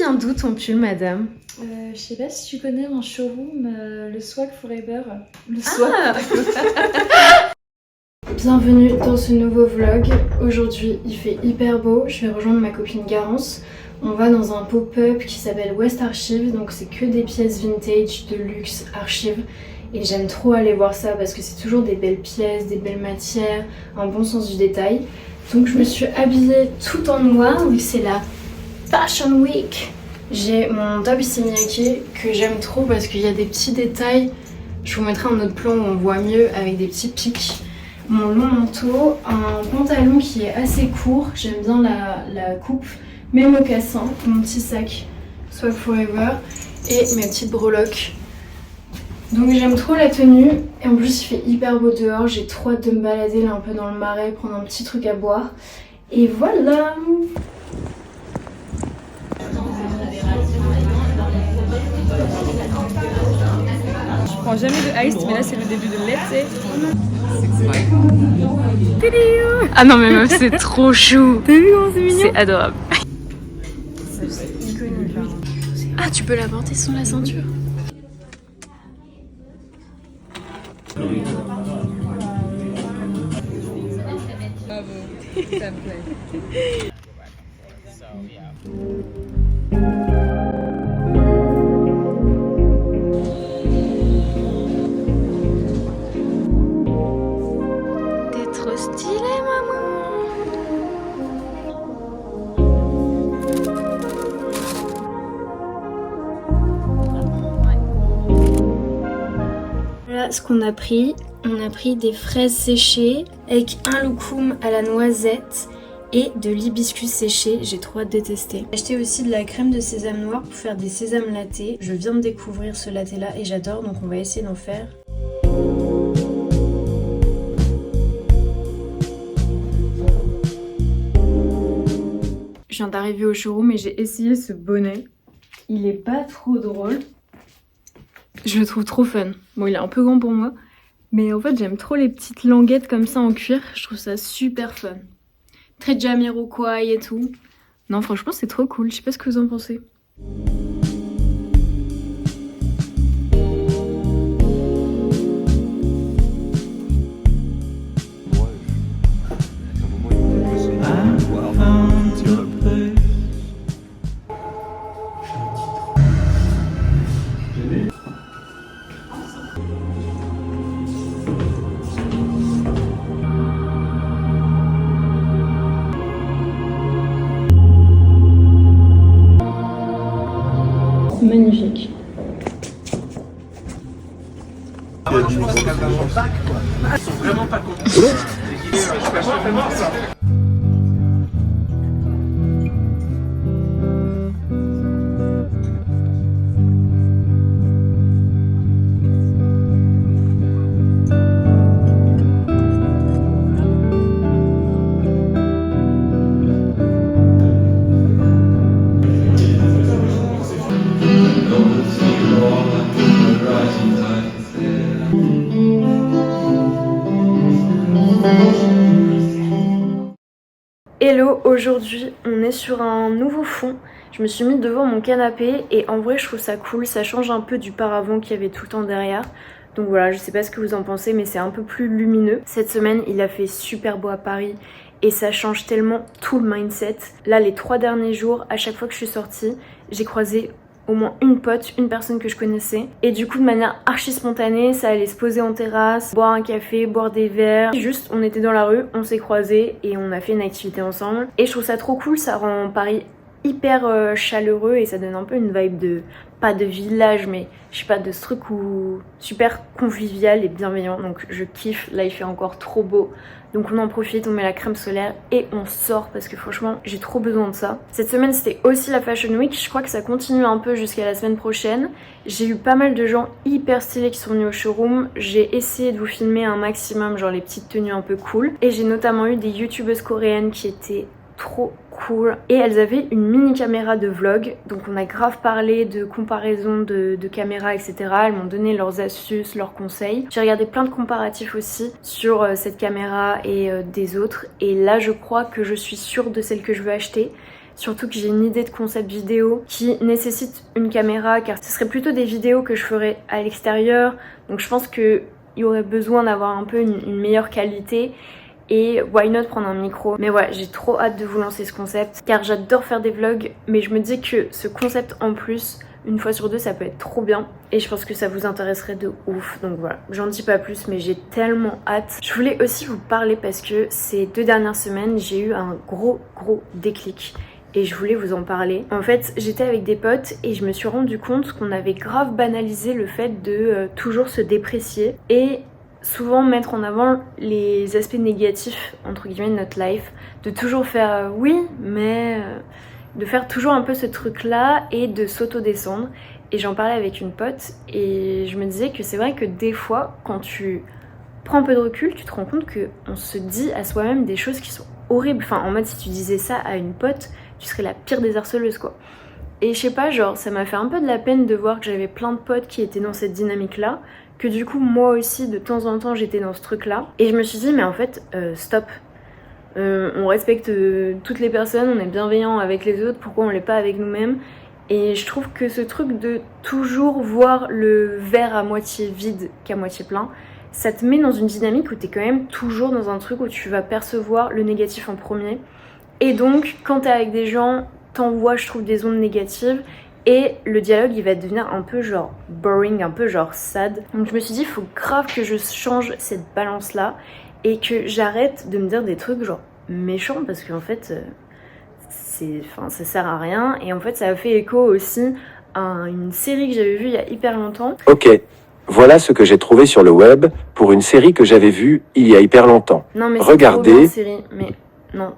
vient d'où ton pull, madame? Je sais pas si tu connais un showroom, le Swag Forever. Le Swag Bienvenue dans ce nouveau vlog. Aujourd'hui il fait hyper beau, je vais rejoindre ma copine Garance. On va dans un pop-up qui s'appelle West Archive, donc c'est que des pièces vintage, de luxe, archive. Et j'aime trop aller voir ça parce que c'est toujours des belles pièces, des belles matières, un bon sens du détail. Donc je me suis habillée tout en noir vu que c'est la Fashion Week. J'ai mon top Issey Miyake que j'aime trop parce qu'il y a des petits détails. Je vous mettrai un autre plan où on voit mieux avec des petits pics. Mon long manteau, un pantalon qui est assez court, j'aime bien la coupe, mes mocassins, mon petit sac Swag Forever et mes petites breloques. Donc j'aime trop la tenue et en plus il fait hyper beau dehors, j'ai trop hâte de me balader là un peu dans le marais, prendre un petit truc à boire. Et voilà! Je prends jamais de iced, mais là c'est le début de l'été. Ah non mais meuf c'est trop chou! T'as vu comment c'est mignon? C'est adorable. Ah tu peux la porter sans la ceinture? Bravo, ça me plaît. T'es trop stylée maman! Voilà ce qu'on a pris. On a pris des fraises séchées avec un loukoum à la noisette et de l'hibiscus séché. J'ai trop hâte de tester. J'ai acheté aussi de la crème de sésame noir pour faire des sésames latte. Je viens de découvrir ce latte là et j'adore, donc on va essayer d'en faire. Je viens d'arriver au showroom et j'ai essayé ce bonnet. Il est pas trop drôle. Je le trouve trop fun. Bon, il est un peu grand pour moi. Mais en fait, j'aime trop les petites languettes comme ça en cuir. Je trouve ça super fun. Très Jamiroquai et tout. Non, franchement, c'est trop cool. Je sais pas ce que vous en pensez. Magnifique. Ils sont vraiment pas contents. C'est mort ça. Hello, aujourd'hui on est sur un nouveau fond. Je me suis mise devant mon canapé et en vrai je trouve ça cool, ça change un peu du paravent qu'il y avait tout le temps derrière. Donc voilà, je sais pas ce que vous en pensez mais c'est un peu plus lumineux. Cette semaine il a fait super beau à Paris et ça change tellement tout le mindset. Là les 3 derniers jours, à chaque fois que je suis sortie, j'ai croisé au moins une pote, une personne que je connaissais. Et du coup de manière archi spontanée, ça allait se poser en terrasse, boire un café, boire des verres. Juste on était dans la rue, on s'est croisés et on a fait une activité ensemble. Et je trouve ça trop cool, ça rend Paris hyper chaleureux et ça donne un peu une vibe de, pas de village mais je sais pas, de ce truc où super convivial et bienveillant. Donc je kiffe, là il fait encore trop beau. Donc on en profite, on met la crème solaire et on sort parce que franchement j'ai trop besoin de ça. Cette semaine c'était aussi la Fashion Week, je crois que ça continue un peu jusqu'à la semaine prochaine. J'ai eu pas mal de gens hyper stylés qui sont venus au showroom. J'ai essayé de vous filmer un maximum, genre les petites tenues un peu cool. Et j'ai notamment eu des youtubeuses coréennes qui étaient trop cool et elles avaient une mini caméra de vlog, donc on a grave parlé de comparaison de caméras etc. Elles m'ont donné leurs astuces, leurs conseils. J'ai regardé plein de comparatifs aussi sur cette caméra et des autres et là je crois que je suis sûre de celle que je veux acheter. surtout que j'ai une idée de concept vidéo qui nécessite une caméra, car ce serait plutôt des vidéos que je ferais à l'extérieur, donc je pense qu'il y aurait besoin d'avoir un peu une meilleure qualité. Et why not prendre un micro. Mais ouais, j'ai trop hâte de vous lancer ce concept, car j'adore faire des vlogs, mais je me dis que ce concept en plus, une fois sur deux, ça peut être trop bien. Et je pense que ça vous intéresserait de ouf. Donc voilà, j'en dis pas plus, mais j'ai tellement hâte. Je voulais aussi vous parler parce que ces 2 dernières semaines, j'ai eu un gros déclic. Et je voulais vous en parler. En fait, j'étais avec des potes et je me suis rendu compte qu'on avait grave banalisé le fait de toujours se déprécier. Et souvent mettre en avant les aspects négatifs entre guillemets de notre life, de toujours faire oui mais de faire toujours un peu ce truc là et de s'auto-descendre. Et j'en parlais avec une pote et je me disais que c'est vrai que des fois quand tu prends un peu de recul, tu te rends compte qu'on se dit à soi-même des choses qui sont horribles. Enfin en mode si tu disais ça à une pote, tu serais la pire des harceleuses quoi. Et je sais pas, genre ça m'a fait un peu de la peine de voir que j'avais plein de potes qui étaient dans cette dynamique là, que du coup moi aussi de temps en temps j'étais dans ce truc là. Et je me suis dit mais en fait stop, on respecte toutes les personnes, on est bienveillant avec les autres, pourquoi on l'est pas avec nous-mêmes? Et je trouve que ce truc de toujours voir le verre à moitié vide qu'à moitié plein, ça te met dans une dynamique où t'es quand même toujours dans un truc où tu vas percevoir le négatif en premier. Et donc quand t'es avec des gens, t'envoies je trouve des ondes négatives. Et le dialogue il va devenir un peu genre boring, un peu genre sad. Donc je me suis dit il faut grave que je change cette balance là et que j'arrête de me dire des trucs genre méchants parce qu'en fait ça sert à rien. Et en fait ça a fait écho aussi à une série que j'avais vue il y a hyper longtemps. Ok, voilà ce que j'ai trouvé sur le web pour une série que j'avais vue il y a hyper longtemps. Non mais regardez. C'est trop bien, série, mais non,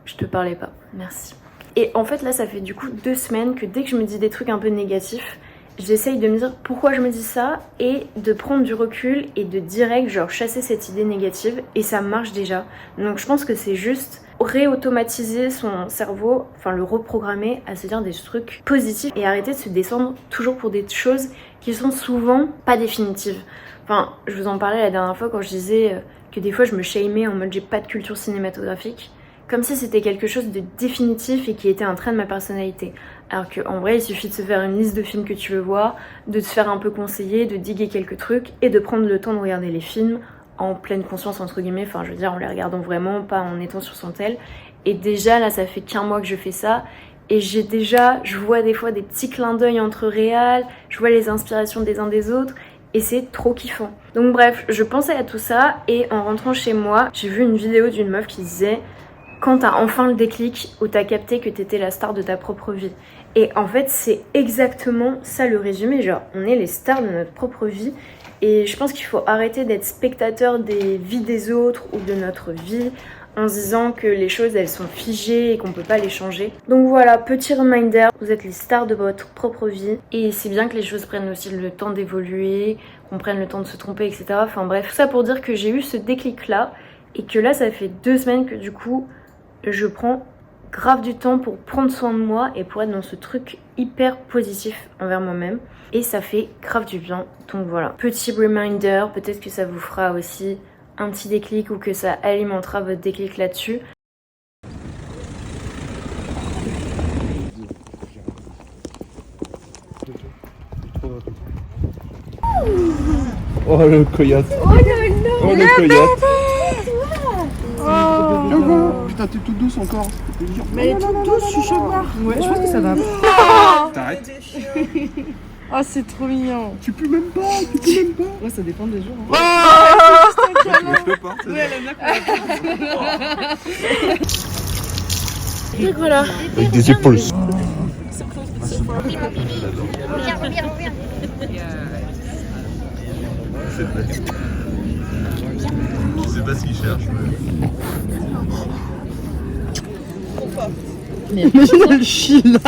je te parlais pas, merci. Et en fait là ça fait du coup 2 semaines que dès que je me dis des trucs un peu négatifs, j'essaye de me dire pourquoi je me dis ça et de prendre du recul et de direct genre chasser cette idée négative et ça marche déjà. Donc je pense que c'est juste réautomatiser son cerveau, enfin le reprogrammer à se dire des trucs positifs et arrêter de se descendre toujours pour des choses qui sont souvent pas définitives. Enfin je vous en parlais la dernière fois quand je disais que des fois je me shamais en mode j'ai pas de culture cinématographique. Comme si c'était quelque chose de définitif et qui était un trait de ma personnalité. Alors qu'en vrai, il suffit de se faire une liste de films que tu veux voir, de te faire un peu conseiller, de diguer quelques trucs et de prendre le temps de regarder les films en pleine conscience entre guillemets, enfin je veux dire en les regardant vraiment, pas en étant sur son tel. Et déjà là, ça fait qu'1 mois que je fais ça et je vois des fois des petits clins d'œil entre réals, je vois les inspirations des uns des autres. Et c'est trop kiffant. Donc bref, je pensais à tout ça et en rentrant chez moi, j'ai vu une vidéo d'une meuf qui disait quand t'as enfin le déclic où t'as capté que t'étais la star de ta propre vie. Et en fait c'est exactement ça le résumé, genre on est les stars de notre propre vie et je pense qu'il faut arrêter d'être spectateur des vies des autres ou de notre vie en se disant que les choses elles sont figées et qu'on peut pas les changer. Donc voilà, petit reminder, vous êtes les stars de votre propre vie et c'est bien que les choses prennent aussi le temps d'évoluer, qu'on prenne le temps de se tromper etc. Enfin bref, tout ça pour dire que j'ai eu ce déclic là et que là ça fait 2 semaines que du coup je prends grave du temps pour prendre soin de moi et pour être dans ce truc hyper positif envers moi-même et ça fait grave du bien. Donc voilà, petit reminder, peut-être que ça vous fera aussi un petit déclic ou que ça alimentera votre déclic là-dessus. Oh le coyote. Oh le coyote. Putain t'es toute douce encore. Mais elle est toute douce, je suis chocolat. Ouais, je pense que ça va. T'arrêtes. Oh, c'est trop mignon. Tu peux même pas. Ouais, ça dépend des jours. Moi je peux pas. Ouais, elle aime bien. Donc voilà. Avec des épaules. Reviens. Je sais pas ce qu'il cherche. Imagine le chien là.